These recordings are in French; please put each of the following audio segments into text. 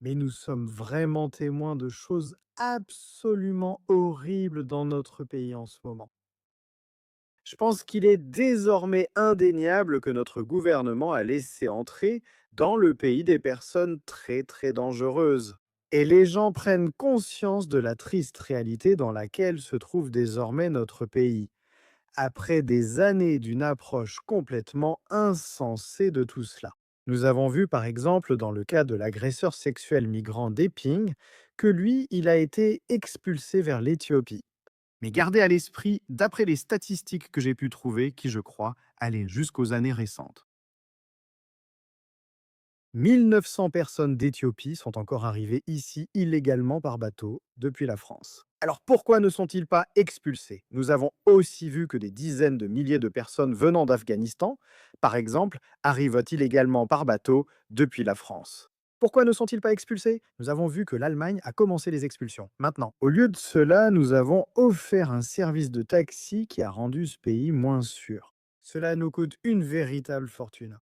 Mais nous sommes vraiment témoins de choses absolument horribles dans notre pays en ce moment. Je pense qu'il est désormais indéniable que notre gouvernement a laissé entrer dans le pays des personnes très très dangereuses. Et les gens prennent conscience de la triste réalité dans laquelle se trouve désormais notre pays, après des années d'une approche complètement insensée de tout cela. Nous avons vu par exemple dans le cas de l'agresseur sexuel migrant d'Eping que lui, il a été expulsé vers l'Éthiopie. Mais gardez à l'esprit, d'après les statistiques que j'ai pu trouver, qui je crois allaient jusqu'aux années récentes. 1900 personnes d'Éthiopie sont encore arrivées ici illégalement par bateau depuis la France. Alors pourquoi ne sont-ils pas expulsés? Nous avons aussi vu que des dizaines de milliers de personnes venant d'Afghanistan, par exemple, arrivent illégalement par bateau depuis la France. Pourquoi ne sont-ils pas expulsés? Nous avons vu que l'Allemagne a commencé les expulsions. Maintenant, au lieu de cela, nous avons offert un service de taxi qui a rendu ce pays moins sûr. Cela nous coûte une véritable fortune.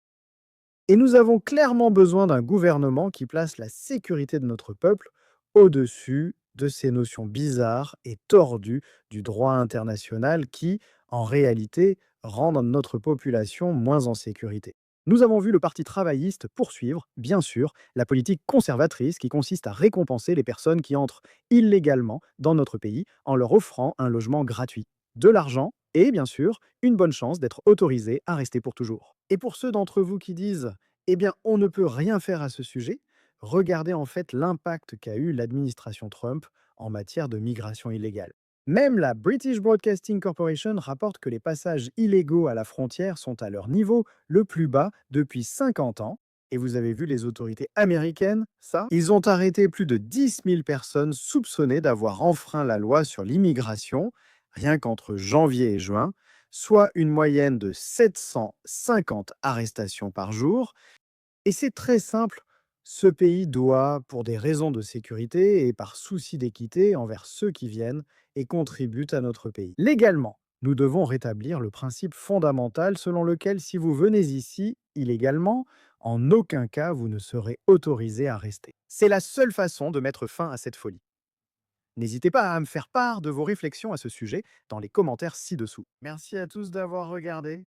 Et nous avons clairement besoin d'un gouvernement qui place la sécurité de notre peuple au-dessus de ces notions bizarres et tordues du droit international qui, en réalité, rendent notre population moins en sécurité. Nous avons vu le Parti travailliste poursuivre, bien sûr, la politique conservatrice qui consiste à récompenser les personnes qui entrent illégalement dans notre pays en leur offrant un logement gratuit, de l'argent et, bien sûr, une bonne chance d'être autorisés à rester pour toujours. Et pour ceux d'entre vous qui disent eh bien, on ne peut rien faire à ce sujet. Regardez en fait l'impact qu'a eu l'administration Trump en matière de migration illégale. Même la British Broadcasting Corporation rapporte que les passages illégaux à la frontière sont à leur niveau le plus bas depuis 50 ans. Et vous avez vu les autorités américaines, ça? Ils ont arrêté plus de 10 000 personnes soupçonnées d'avoir enfreint la loi sur l'immigration, rien qu'entre janvier et juin, soit une moyenne de 750 arrestations par jour. Et c'est très simple, ce pays doit, pour des raisons de sécurité et par souci d'équité envers ceux qui viennent et contribuent à notre pays. Légalement, nous devons rétablir le principe fondamental selon lequel si vous venez ici illégalement, en aucun cas vous ne serez autorisé à rester. C'est la seule façon de mettre fin à cette folie. N'hésitez pas à me faire part de vos réflexions à ce sujet dans les commentaires ci-dessous. Merci à tous d'avoir regardé.